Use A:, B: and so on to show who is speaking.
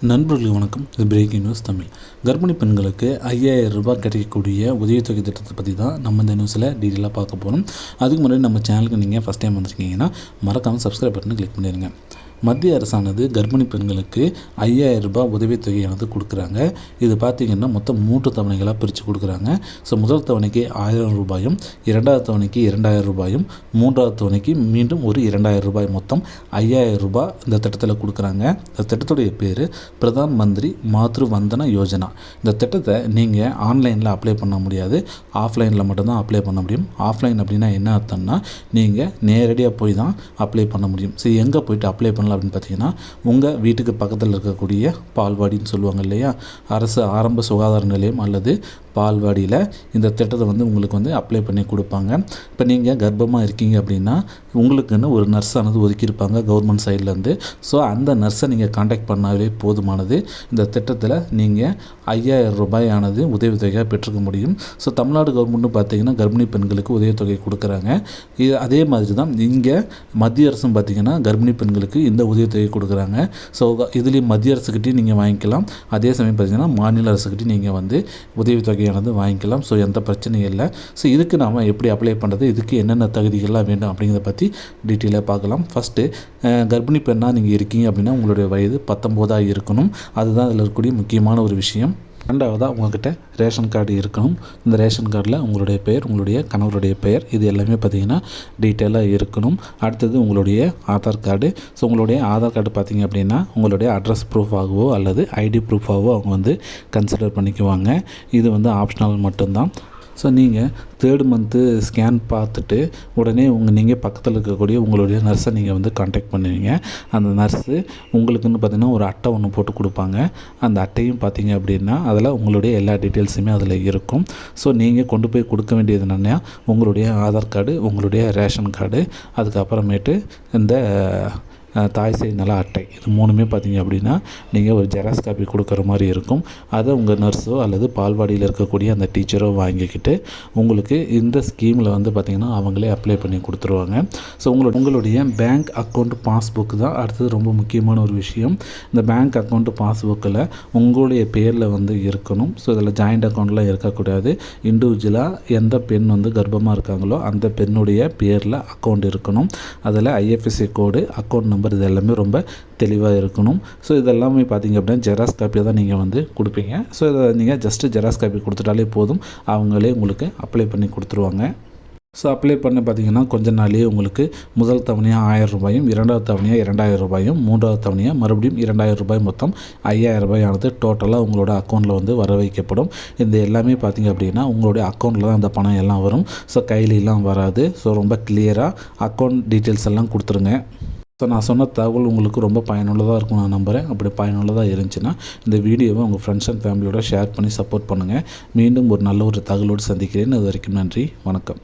A: நண்பர்களுக்கு வணக்கம். இது பிரேக்கிங் நியூஸ் தமிழ். கர்ப்பிணி பெண்களுக்கு 5000 ரூபாய் கிடைக்கக்கூடிய உதவித்தொகை திட்டத்தை பற்றி தான் நம்ம இந்த நியூஸில் டீட்டெயிலாக பார்க்க போகிறோம். அதுக்கு முன்னாடி நம்ம சேனலுக்கு நீங்கள் ஃபஸ்ட் டைம் வந்திருக்கீங்கன்னா மறக்காமல் சப்ஸ்கிரைப் பட்டனை கிளிக் பண்ணிடுங்க. மத்திய அரசானது கர்ப்பிணி பெண்களுக்கு 5000 ரூபாய் உதவித்தொகையானது கொடுக்குறாங்க. இது பார்த்திங்கன்னா மொத்தம் 3 தவணைகளாக பிரித்து கொடுக்குறாங்க. ஸோ முதல் தவணைக்கு 1000 ரூபாயும், இரண்டாவது தவணைக்கு 2000 ரூபாயும், மூன்றாவது தவணைக்கு மீண்டும் ஒரு 2000 ரூபாய், மொத்தம் 5000 ரூபாய் இந்த திட்டத்தில் கொடுக்குறாங்க. இந்த திட்டத்துடைய பேர் பிரதான் மந்திரி மாத்ரு வந்தனா யோஜனா. இந்த திட்டத்தை நீங்கள் ஆன்லைனில் அப்ளை பண்ண முடியாது, ஆஃப்லைனில் மட்டும்தான் அப்ளை பண்ண முடியும். ஆஃப்லைன் அப்படின்னா என்ன அர்த்தம்னா நீங்கள் நேரடியாக போய் தான் அப்ளை பண்ண முடியும். ஸோ எங்கே போய்ட்டு அப்ளை பண்ணலாம் அப்படின்னு பார்த்தீங்கன்னா, உங்கள் வீட்டுக்கு பக்கத்தில் இருக்கக்கூடிய பால்வாடின்னு சொல்லுவாங்க இல்லையா, அரசு ஆரம்ப சுகாதார நிலையம் அல்லது பால்வாடியில் இந்த திட்டத்தை உங்களுக்கு அப்ளை பண்ணி கொடுப்பாங்க. இப்போ நீங்கள் கர்ப்பமாக இருக்கீங்க அப்படின்னா உங்களுக்குன்னு ஒரு நர்ஸானது ஒதுக்கியிருப்பாங்க கவர்மெண்ட் சைட்லேருந்து. ஸோ அந்த நர்ஸை நீங்கள் காண்டாக்ட் பண்ணாலே போதுமானது. இந்த திட்டத்தில் நீங்கள் 5000 ரூபாயானது உதவித்தொகையாக பெற்றுக்க முடியும். ஸோ தமிழ்நாடு கவர்மெண்ட்னு பார்த்தீங்கன்னா கர்ப்பிணி பெண்களுக்கு உதவித்தொகை கொடுக்குறாங்க. அதே மாதிரி தான் இங்கே மத்திய அரசும் பார்த்திங்கன்னா கர்ப்பிணி பெண்களுக்கு இந்த உதவித்தொகை கொடுக்குறாங்க. ஸோ இதுலேயும் மத்திய அரசுக்கிட்டையும் நீங்கள் வாங்கிக்கலாம், அதே சமயம் பார்த்திங்கன்னா மாநில அரசுக்கிட்டையும் நீங்கள் உதவித்தொகை வாங்கிக்கலாம். ஸோ எந்த பிரச்சனையும் இல்லை. ஸோ இதுக்கு நாம் எப்படி அப்ளை பண்ணுறது, இதுக்கு என்னென்ன தகுதிகள்லாம் வேண்டும் அப்படிங்கிறத பற்றி டீட்டெயிலாக பார்க்கலாம். ஃபஸ்ட்டு கர்ப்பிணி பெண்ணாக நீங்கள் இருக்கீங்க அப்படின்னா உங்களுடைய வயது 19 இருக்கணும். அதுதான் அதில் இருக்கக்கூடிய முக்கியமான ஒரு விஷயம். ரெண்டாவதாக உங்கள்கிட்ட ரேஷன் கார்டு இருக்கணும். இந்த ரேஷன் கார்டில் உங்களுடைய பெயர், உங்களுடைய கணவருடைய பெயர், இது எல்லாமே பார்த்திங்கன்னா டீட்டெயிலாக இருக்கணும். அடுத்தது உங்களுடைய ஆதார் கார்டு. ஸோ உங்களுடைய ஆதார் கார்டு பார்த்திங்க அப்படின்னா உங்களுடைய அட்ரஸ் ப்ரூஃபாகவோ அல்லது ஐடி ப்ரூஃபாகவோ அவங்க கன்சிடர் பண்ணிக்குவாங்க. இது ஆப்ஷனல் மட்டும்தான். ஸோ நீங்கள் 3rd மந்த்து ஸ்கேன் பார்த்துட்டு உடனே நீங்கள் பக்கத்தில் இருக்கக்கூடிய உங்களுடைய நர்ஸை நீங்கள் காண்டாக்ட் பண்ணுவீங்க. அந்த நர்ஸு உங்களுக்குன்னு பார்த்திங்கன்னா ஒரு அட்டை ஒன்று போட்டு கொடுப்பாங்க. அந்த அட்டையும் பார்த்திங்க அப்படின்னா அதில் உங்களுடைய எல்லா டீட்டெயில்ஸுமே அதில் இருக்கும். ஸோ நீங்கள் கொண்டு போய் கொடுக்க வேண்டியது என்னென்னா உங்களுடைய ஆதார் கார்டு, உங்களுடைய ரேஷன் கார்டு, அதுக்கப்புறமேட்டு இந்த தாய் சேய் நல அட்டை, இது 3மே பார்த்திங்க அப்படின்னா நீங்கள் ஒரு ஜெராக்ஸ் காப்பி கொடுக்குற மாதிரி இருக்கும். அதை உங்கள் நர்ஸோ அல்லது பால்வாடியில் இருக்கக்கூடிய அந்த டீச்சரோ வாங்கிக்கிட்டு உங்களுக்கு இந்த ஸ்கீமில் பார்த்திங்கன்னா அவங்களே அப்ளை பண்ணி கொடுத்துருவாங்க. ஸோ உங்களுடைய பேங்க் அக்கௌண்ட் பாஸ்புக் தான் அடுத்தது ரொம்ப முக்கியமான ஒரு விஷயம். இந்த பேங்க் அக்கௌண்ட் பாஸ்புக்கில் உங்களுடைய பேரில் இருக்கணும். ஸோ இதில் ஜாயிண்ட் அக்கௌண்ட்லாம் இருக்கக்கூடாது. இண்டிவிஜுவலாக எந்த பெண் கர்ப்பமாக இருக்காங்களோ அந்த பெண்ணுடைய பேரில் அக்கௌண்ட் இருக்கணும். அதில் ஐஎஃப்எஸ்சி கோடு, அக்கௌண்ட் நம்பர், இது எல்லாமே ரொம்ப தெளிவாக இருக்கணும். ஸோ இதெல்லாமே பார்த்திங்க அப்படின்னா ஜெராக்ஸ் காப்பியாக தான் நீங்கள் கொடுப்பீங்க. ஸோ இதை நீங்கள் ஜஸ்ட்டு ஜெராக்ஸ் காப்பி கொடுத்துட்டாலே போதும், அவங்களே உங்களுக்கு அப்ளை பண்ணி கொடுத்துருவாங்க. ஸோ அப்ளை பண்ண பார்த்திங்கன்னா கொஞ்ச நாள்லேயே உங்களுக்கு முதல் தவணையாக 1000 ரூபாயும், இரண்டாவது தவணையாக 2000 ரூபாயும், மூன்றாவது தவணையாக மறுபடியும் 2000 ரூபாய், மொத்தம் 5000 ரூபாயானது டோட்டலாக உங்களோட அக்கௌண்ட்டில் வர வைக்கப்படும். இந்த எல்லாமே பார்த்திங்க அப்படின்னா உங்களுடைய அக்கௌண்ட்டில் தான் அந்த பணம் எல்லாம் வரும். ஸோ கையிலெலாம் வராது. ஸோ ரொம்ப கிளியராக அக்கௌண்ட் டீட்டெயில்ஸ் எல்லாம் கொடுத்துருங்க. ஸோ நான் சொன்ன தகவல் உங்களுக்கு ரொம்ப பயனுள்ளதாக இருக்கும் நான் நம்புகிறேன். அப்படி பயனுள்ளதாக இருந்துச்சுன்னா இந்த வீடியோவை உங்கள் ஃப்ரெண்ட்ஸ் அண்ட் ஃபேமிலியோட ஷேர் பண்ணி சப்போர்ட் பண்ணுங்கள். மீண்டும் ஒரு நல்ல ஒரு தகவலோடு சந்திக்கிறேன். அது வரைக்கும் நன்றி, வணக்கம்.